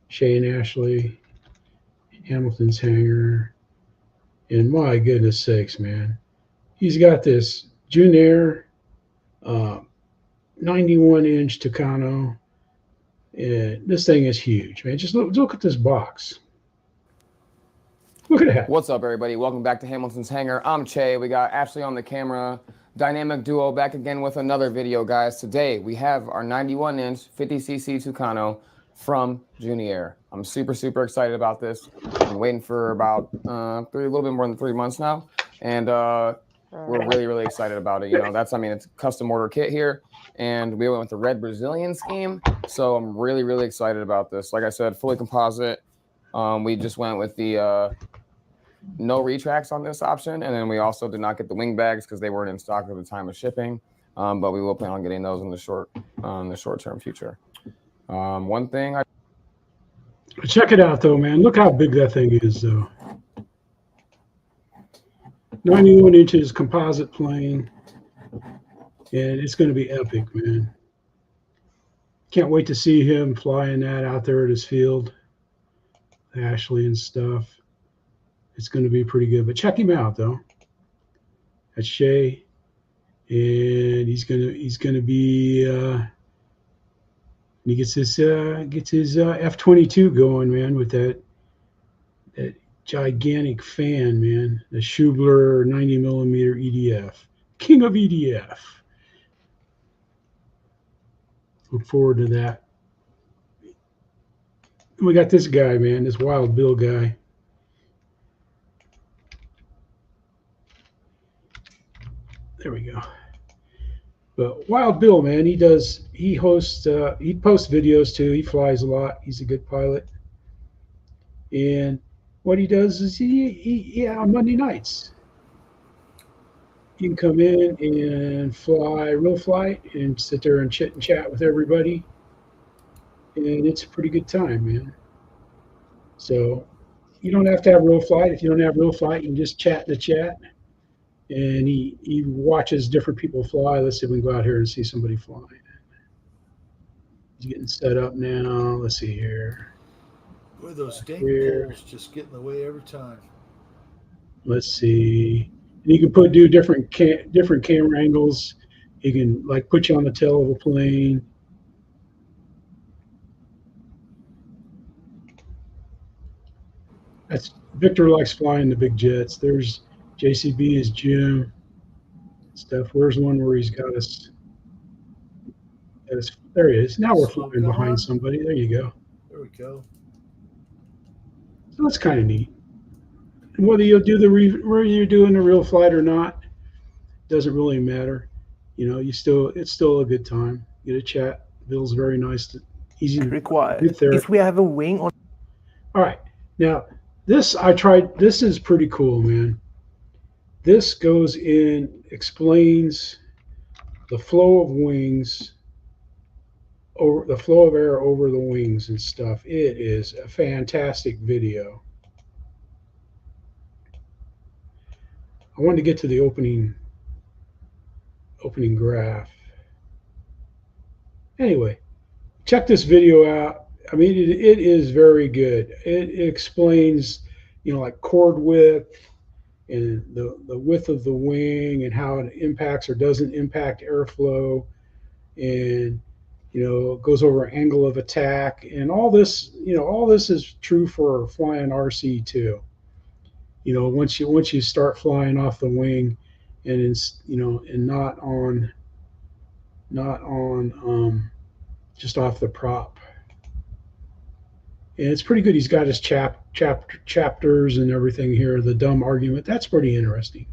Shay and Ashley. Hamilton's Hangar. And my goodness sakes, man. He's got this Junair 91-inch Tucano. And this thing is huge, man. Just look at this box. Look at that. What's up, everybody? Welcome back to Hamilton's Hangar. I'm Che. We got Ashley on the camera. Dynamic duo back again with another video, guys. Today we have our 91-inch 50cc Tucano from Junair. I'm super excited about this. I've been waiting for about a little bit more than 3 months now, and we're really excited about it. It's a custom order kit here, and we went with the red Brazilian scheme, so I'm really excited about this. Like I said, fully composite. We just went with the no retracts on this option, and then we also did not get the wing bags because they weren't in stock at the time of shipping, but we will plan on getting those in the short-term future. One thing check it out though, man. Look how big that thing is though. 91 inches composite plane, and it's going to be epic, man. Can't wait to see him flying that out there at his field, Ashley and stuff. It's going to be pretty good. But check him out though. That's Shay, and he's gonna be he gets his F-22 going, man, with that gigantic fan, man. The Schubler 90mm EDF, king of EDF. Look forward to that. We got this guy, man, this Wild Bill guy. There we go. But Wild Bill, man, he posts videos too. He flies a lot. He's a good pilot. And what he does is he on Monday nights, you can come in and fly real flight and sit there and chit and chat with everybody. And it's a pretty good time, man. So you don't have to have real flight. If you don't have real flight, you can just chat in the chat. and he watches different people fly. Let's see if we can go out here and see somebody flying. He's getting set up now. Let's see here. Boy, those dang poles just get in the way every time. Let's see. And you can do different camera angles. You can like put you on the tail of a plane. That's Victor likes flying the big jets. There's JCB is Jim. Stuff. Where's one where he's got us? There he is. Now we're flying behind somebody. There you go. There we go. So that's kind of neat. And whether you're doing the real flight or not, doesn't really matter. You know, it's still a good time. Get a chat. Bill's very nice. Easy to required. good therapy. If we have a wing on. All right. Now, this I tried. This is pretty cool, man. This goes in, explains the flow of wings, over the flow of air over the wings and stuff. It is a fantastic video. I wanted to get to the opening graph. Anyway, check this video out. I mean, it is very good. It explains, you know, like chord width and the width of the wing and how it impacts or doesn't impact airflow, and you know, goes over angle of attack and all this. You know, all this is true for flying RC too. You know, once you start flying off the wing, and it's, you know, and not on just off the prop. And it's pretty good. He's got his chapters and everything here. The dumb argument, that's pretty interesting.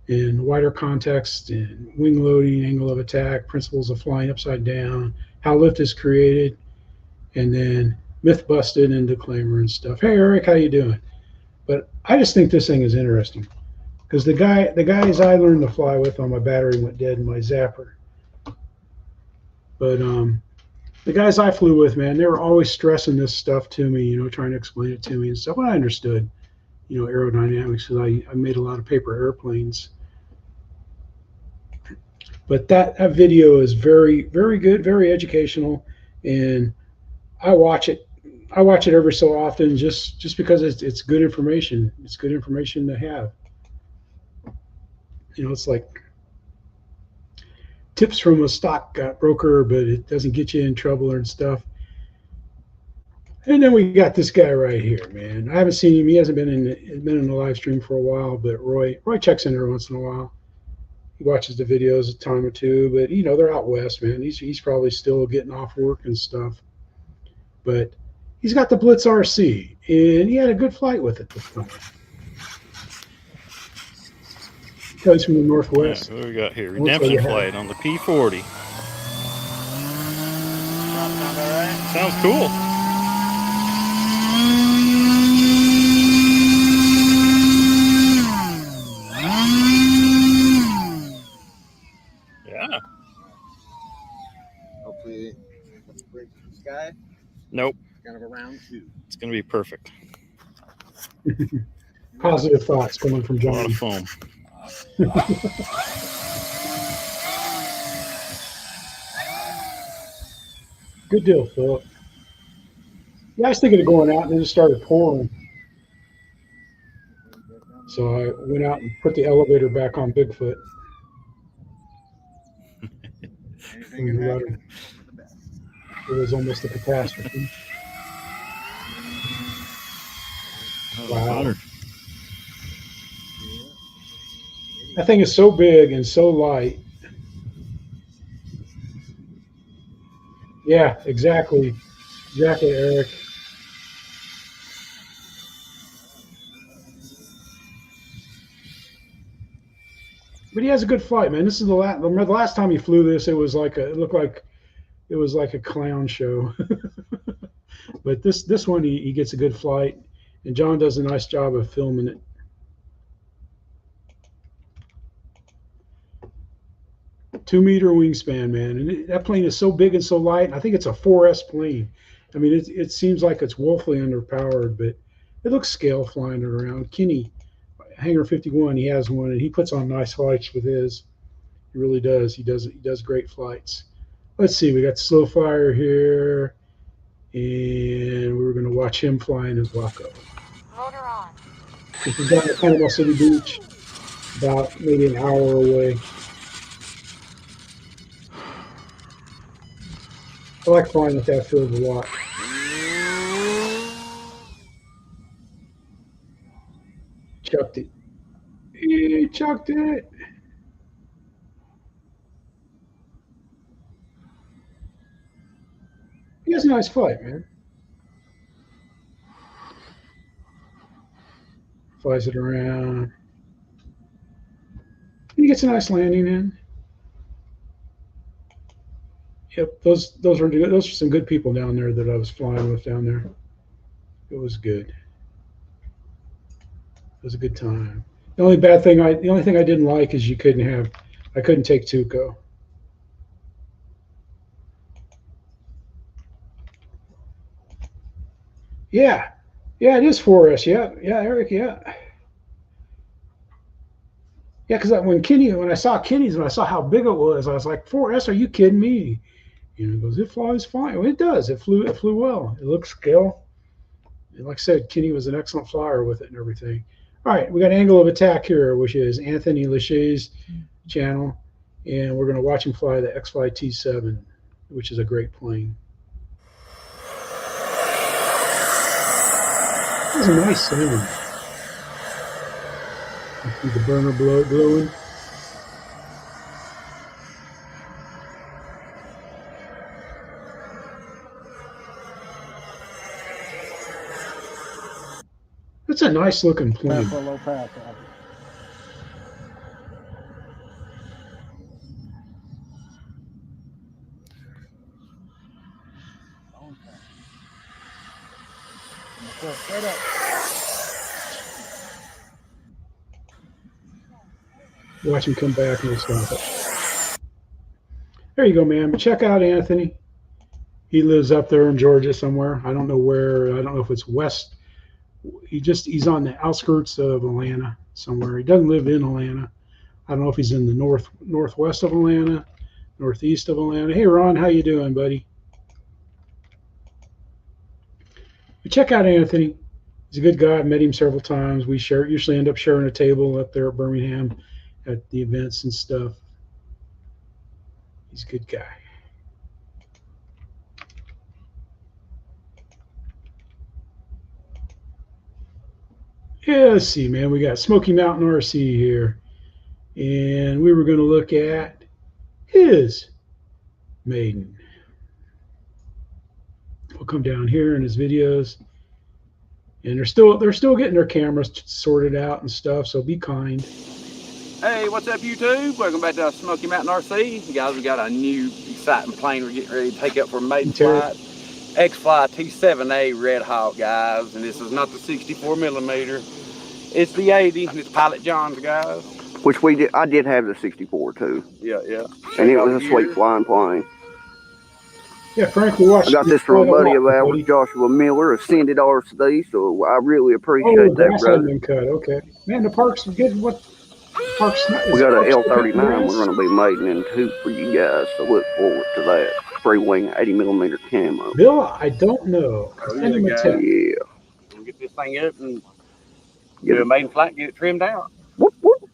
In wider context and wing loading, angle of attack, principles of flying upside down, how lift is created, and then myth busted and disclaimer and stuff. Hey Eric, how you doing? But I just think this thing is interesting because the guys I learned to fly with, on my battery went dead in my zapper. But the guys I flew with, man, they were always stressing this stuff to me, you know, trying to explain it to me and stuff. And I understood, you know, aerodynamics, because I made a lot of paper airplanes. But that video is very, very good, very educational, and I watch it every so often just because it's good information. It's good information to have. You know, it's like tips from a stock broker, but it doesn't get you in trouble and stuff. And then we got this guy right here, man. I haven't seen him. He hasn't been in the live stream for a while, but Roy checks in every once in a while. He watches the videos a time or two, but you know, they're out west, man. He's probably still getting off work and stuff. But he's got the Blitz RC, and he had a good flight with it this time. He's from the Northwest. Yeah, what do we got here? Redemption flight on the P40. Sounds cool. Yeah. Hopefully, let's break the sky. Nope. Kind of a round two. It's going to be perfect. Positive thoughts coming from John. A lot of foam. Good deal, Philip. Yeah, I was thinking of going out, and then it started pouring. So I went out and put the elevator back on Bigfoot. It was almost a catastrophe. Wow. That thing is so big and so light. Yeah, exactly. Exactly, Eric. But he has a good flight, man. This is the last time he flew this. It was like it looked like it was like a clown show. But this one, he gets a good flight, and John does a nice job of filming it. Two-meter wingspan, man, and that plane is so big and so light. I think it's a 4S plane. I mean, it seems like it's woefully underpowered, but it looks scale flying it around. Kenny Hangar 51, he has one, and he puts on nice flights with his. He really does. He does great flights. Let's see. We got Slow Fire here, and we're going to watch him flying his WACO. Motor on. This is down at Panama City Beach, about maybe an hour away. I like flying with that field a lot. Chucked it. He chucked it. He has a nice flight, man. Flies it around. He gets a nice landing in. Yep, those are some good people down there that I was flying with down there. It was good. It was a good time. The only thing I didn't like is I couldn't take Tuco. Yeah, it is 4S. Yeah, Eric. Yeah. Yeah, because when I saw Kenny's, when I saw how big it was, I was like, 4S? Are you kidding me? You know, he goes, it flies fine. Well, it does. It flew well. It looks scale. And like I said, Kenny was an excellent flyer with it and everything. All right, we got Angle of Attack here, which is Anthony Lachey's channel, and we're going to watch him fly the Xfly T7, which is a great plane. It's a nice sound. You see the burner glowing. It's a nice looking plane. Low path. Straight up. Watch him come back and we'll stop it. There you go, man. But check out Anthony. He lives up there in Georgia somewhere. I don't know where. I don't know if it's west. He's on the outskirts of Atlanta somewhere. He doesn't live in Atlanta. I don't know if he's in the northwest of Atlanta, northeast of Atlanta. Hey, Ron, how you doing, buddy? But check out Anthony. He's a good guy. I've met him several times. We usually end up sharing a table up there at Birmingham at the events and stuff. He's a good guy. Yeah, let's see, man. We got Smoky Mountain RC here. And we were going to look at his Maiden. We'll come down here in his videos. And they're still getting their cameras sorted out and stuff, so be kind. Hey, what's up, YouTube? Welcome back to Smoky Mountain RC. You guys, we got a new exciting plane we're getting ready to take up for a maiden flight. Xfly T7A Red Hawk, guys. And this is not the 64mm. It's the 80, and it's Pilot John's, guys. Which I did have the 64 too. Yeah. And it was a sweet flying plane. Yeah, Frank, we watched. I got this from a buddy of ours, Joshua Miller, Ascended RC, so I really appreciate that, brother. Been cut. Okay, man, the park's good. What park's? We got an L39. We're going to be maiden in two for you guys, so look forward to that. Free wing 80mm camo. Bill, I don't know. Yeah. We'll get this thing up and do a maiden flight, get it trimmed out. Whoop, whoop.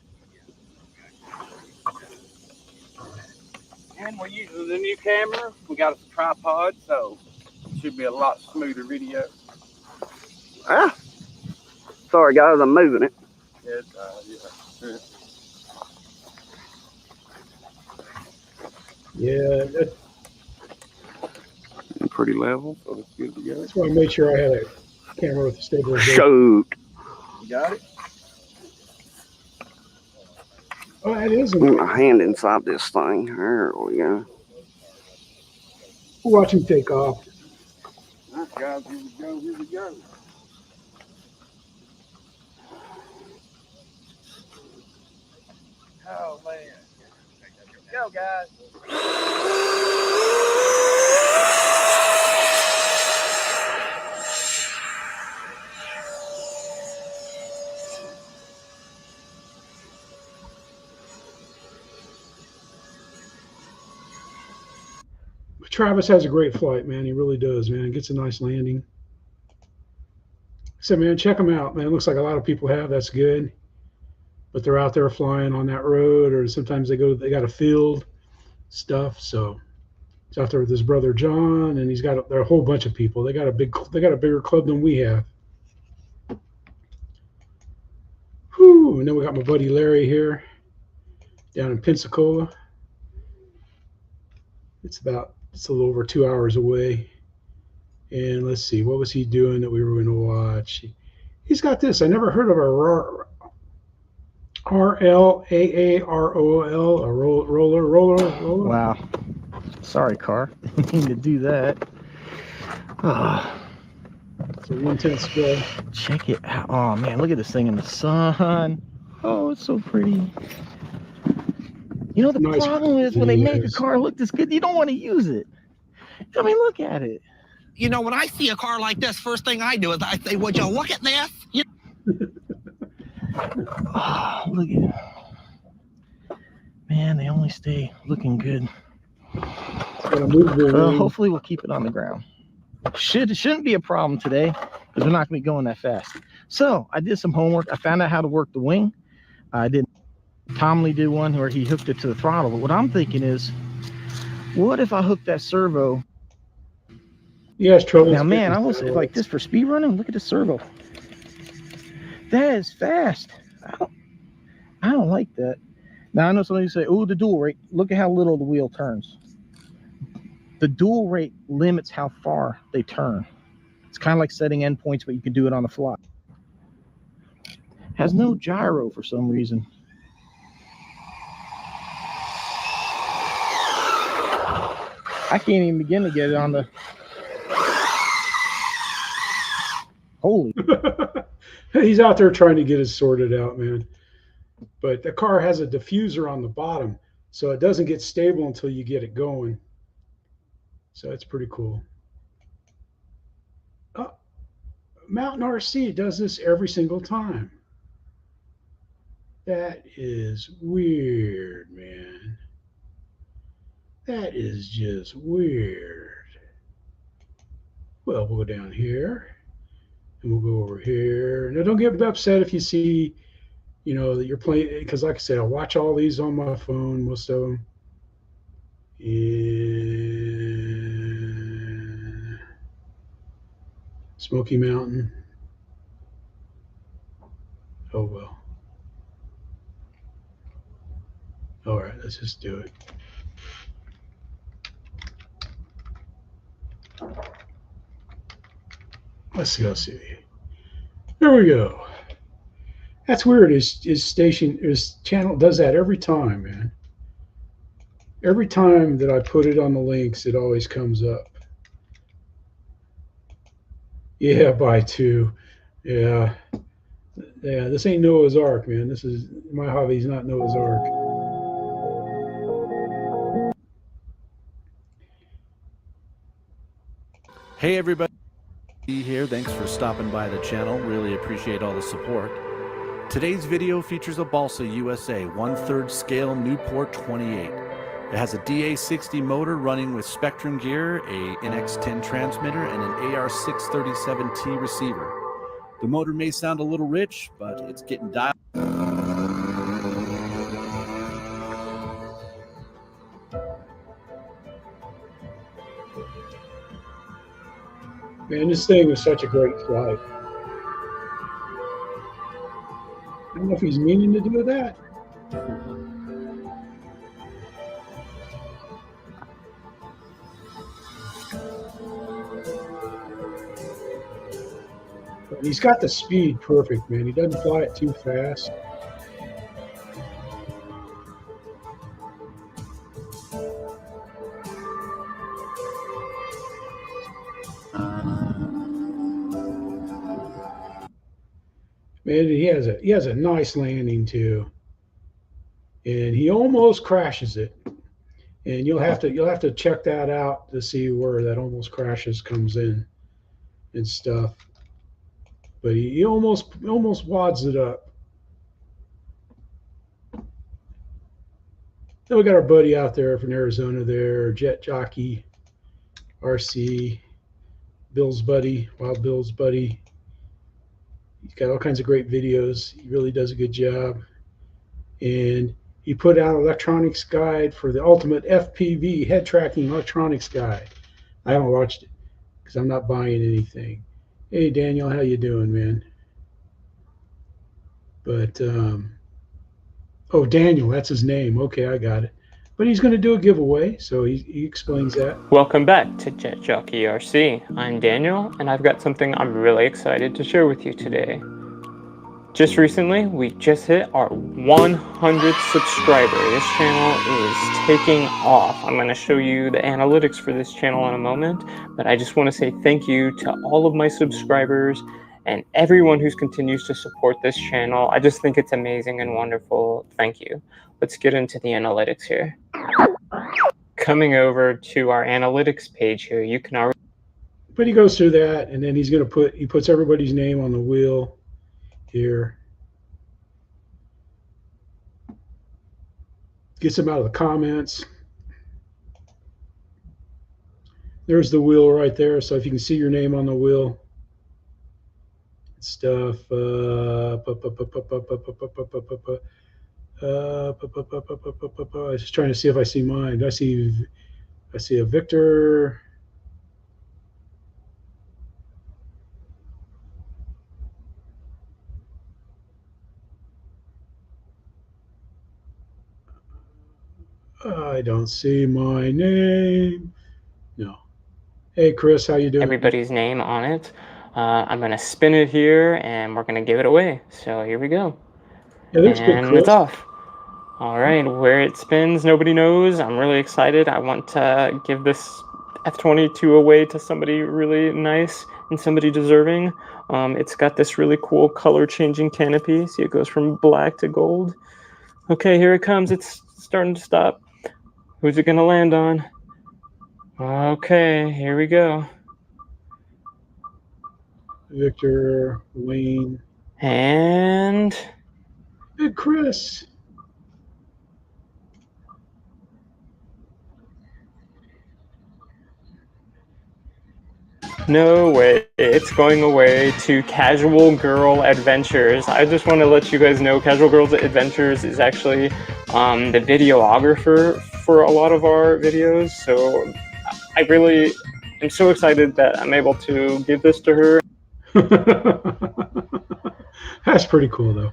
And we're using the new camera. We got a tripod, so it should be a lot smoother video. Sorry, guys, I'm moving it. Yeah, pretty level, so it's good to go. That's why I made sure I had a camera with a stabilization. Shoot. You got it? Oh, that is. Put my hand inside this thing. There we go. We'll watch him take off. All right, guys, here we go. Oh, man. Go, guys. Travis has a great flight, man. He really does, man. Gets a nice landing. So, man, check them out, man. Looks like a lot of people have. That's good. But they're out there flying on that road, or sometimes they got a field stuff. So he's out there with his brother John, and there are a whole bunch of people. They got a bigger club than we have. Whew, and then we got my buddy Larry here down in Pensacola. It's a little over 2 hours away. And let's see, what was he doing that we were going to watch? He's got this. I never heard of a RLAAROL, a roller. Wow. Sorry, car. Didn't mean to do that. It's a 1/10 square. Check it out. Oh, man, look at this thing in the sun. Oh, it's so pretty. You know, the problem is when they make a car look this good, you don't want to use it. I mean, look at it. You know, when I see a car like this, first thing I do is I say, would you look at this? Oh, look at it. Man, they only stay looking good. Hopefully we'll keep it on the ground. Shouldn't be a problem today because we're not going to be going that fast. So I did some homework. I found out how to work the wing. Tom Lee did one where he hooked it to the throttle. But what I'm thinking is, what if I hook that servo? Yes, trouble. Now, man, I was like this for speed running. Look at the servo. That is fast. I don't like that. Now I know somebody say, "Oh, the dual rate. Look at how little the wheel turns." The dual rate limits how far they turn. It's kind of like setting endpoints, but you can do it on the fly. Has no gyro for some reason. I can't even begin to get it on the. Holy. He's out there trying to get it sorted out, man. But the car has a diffuser on the bottom, so it doesn't get stable until you get it going. So it's pretty cool. Mountain RC does this every single time. That is weird, man. That is just weird. Well, we'll go down here. And we'll go over here. Now, don't get upset if you see, you know, that you're playing, because like I said, I watch all these on my phone, most of them. And Smoky Mountain. Oh, well. All right, let's just do it. Let's see. There we go. That's weird. His channel does that every time, man. Every time that I put it on the links, it always comes up. Yeah, by two. Yeah. Yeah, this ain't Noah's Ark, man. This is my hobby's not Noah's Ark. Hey everybody, here. Thanks for stopping by the channel. Really appreciate all the support. Today's video features a Balsa USA 1/3 scale Newport 28. It has a DA60 motor running with Spectrum gear, a NX10 transmitter, and an AR637T receiver. The motor may sound a little rich, but it's getting dialed. Man, this thing was such a great flight. I don't know if he's meaning to do that. But he's got the speed perfect, man. He doesn't fly it too fast. Man, he has a nice landing too, and he almost crashes it. And you'll have to check that out to see where that almost crashes comes in and stuff. But he almost wads it up. Then we got our buddy out there from Arizona there, Jet Jockey. RC, Bill's buddy, Wild Bill's buddy. He's got all kinds of great videos. He really does a good job. And he put out an electronics guide for the ultimate FPV head tracking electronics guide. I haven't watched it because I'm not buying anything. Hey Daniel, how you doing, man? But oh, Daniel, that's his name. Okay, I got it. But he's going to do a giveaway, so he explains that. Welcome back to Jet Jockey RC. I'm Daniel, and I've got something I'm really excited to share with you today. Just recently, we just hit our 100th subscriber. This channel is taking off. I'm going to show you the analytics for this channel in a moment, but I just want to say thank you to all of my subscribers and everyone who continues to support this channel. I just think it's amazing and wonderful. Thank you. Let's get into the analytics here. Coming over to our analytics page here, you can already... But he goes through that, and then he's going to he puts everybody's name on the wheel here. Gets them out of the comments. There's the wheel right there. So if you can see your name on the wheel, stuff. I was just trying to see if I see mine. I see a Victor. I don't see my name. No. Hey, Chris, how you doing? Everybody's name on it. I'm going to spin it here, and we're going to give it away. So here we go. Yeah, that's good, and Chris. It's off. All right, where it spins, nobody knows. I'm really excited. I want to give this F-22 away to somebody really nice and somebody deserving. It's got this really cool color-changing canopy. See, it goes from black to gold. Okay, here it comes. It's starting to stop. Who's it going to land on? Okay, here we go. Victor, Wayne. And... Hey, Chris. No way. It's going away to Casual Girl Adventures. I just want to let you guys know Casual Girls Adventures is actually the videographer for a lot of our videos. So I really am so excited that I'm able to give this to her. That's pretty cool, though.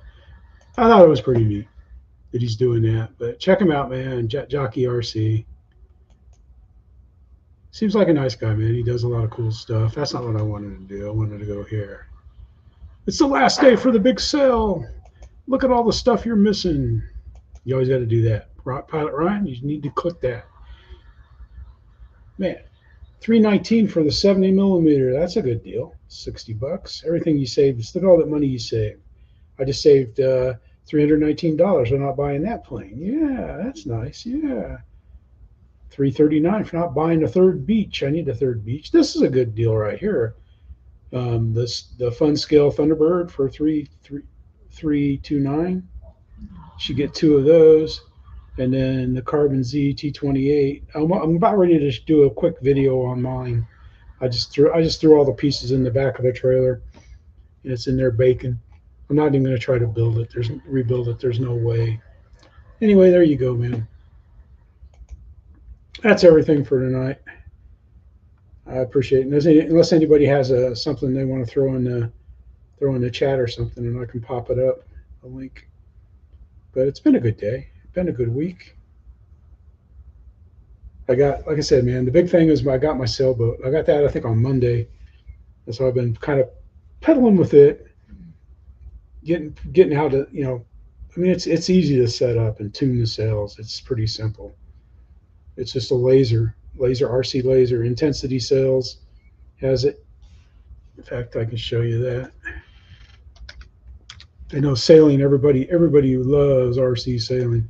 I thought it was pretty neat that he's doing that. But check him out, man. Jet Jockey RC. Seems like a nice guy, man. He does a lot of cool stuff. That's not what I wanted to do. I wanted to go here. It's the last day for the big sale. Look at all the stuff you're missing. You always got to do that. Pilot Ryan, you need to click that. Man, $319 for the 70 millimeter. That's a good deal. $60. Everything you saved. Just look at all that money you saved. I just saved $319 for not buying that plane. Yeah, that's nice. Yeah. $339 for not buying a third beach. I need a third beach. This is a good deal right here. The Fun Scale Thunderbird for $329. Should get 2 of those, and then the Carbon Z T28. I'm about ready to do a quick video on mine. I just threw all the pieces in the back of the trailer, and it's in there baking. I'm not even going to try to rebuild it. There's no way. Anyway, there you go, man. That's everything for tonight. I appreciate it. Unless anybody has something they want to throw in the chat or something, and I can pop it up, a link. But it's been a good day. It's been a good week. Like I said, man, the big thing is I got my sailboat. I got that, I think, on Monday. And so I've been kind of pedaling with it, getting how to, I mean, it's easy to set up and tune the sails. It's pretty simple. It's just a laser RC laser, intensity sails, has it. In fact, I can show you that. I know sailing, everybody loves RC sailing.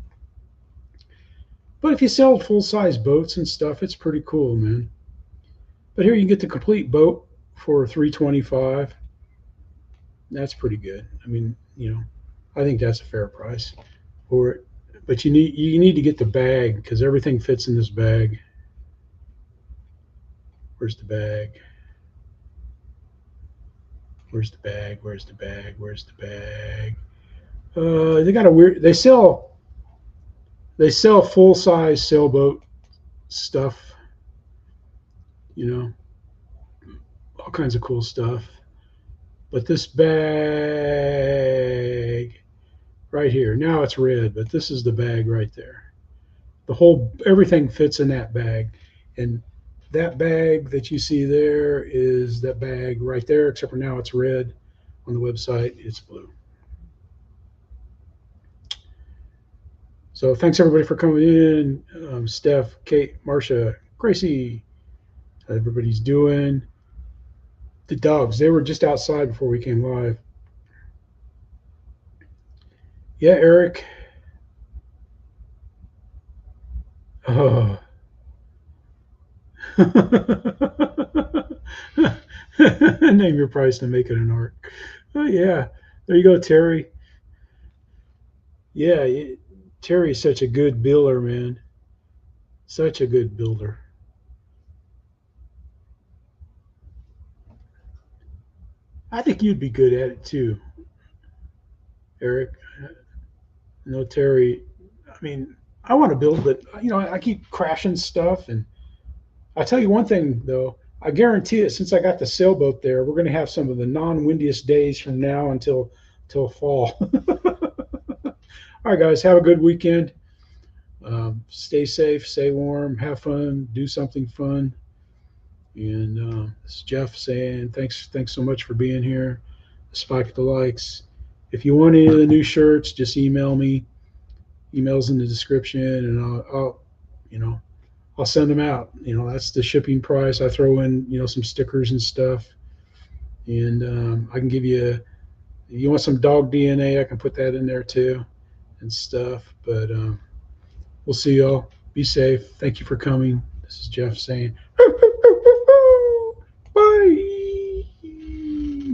But if you sell full-size boats and stuff, it's pretty cool, man. But here you can get the complete boat for $325. That's pretty good. I mean, I think that's a fair price for it. But you need to get the bag, because everything fits in this bag Where's the bag? Where's the bag? Where's the bag? Where's the bag? They got a weird. They sell full size sailboat stuff. You know, all kinds of cool stuff. But this bag right here, now it's red, but this is the bag right there. Everything fits in that bag. And that bag that you see there is that bag right there, except for now it's red. On the website, it's blue. So thanks everybody for coming in. Steph, Kate, Marcia, Gracie, how everybody's doing. The dogs, they were just outside before we came live. Yeah, Eric. Oh. Name your price and make it an art. Oh, yeah. There you go, Terry. Yeah, Terry's such a good builder, man. Such a good builder. I think you'd be good at it too, Eric. No, Terry. I mean, I want to build, but you know, I keep crashing stuff. And I tell you one thing though, I guarantee it. Since I got the sailboat there, we're going to have some of the non-windiest days from now until fall. All right, guys, have a good weekend. Stay safe, stay warm, have fun, do something fun. And this is Jeff saying thanks so much for being here. Spike the likes. If you want any of the new shirts, just email me. Email's in the description, and I'll send them out. You know, that's the shipping price. I throw in some stickers and stuff, and I can give you. If you want some dog DNA, I can put that in there too, and stuff. But we'll see y'all. Be safe. Thank you for coming. This is Jeff saying.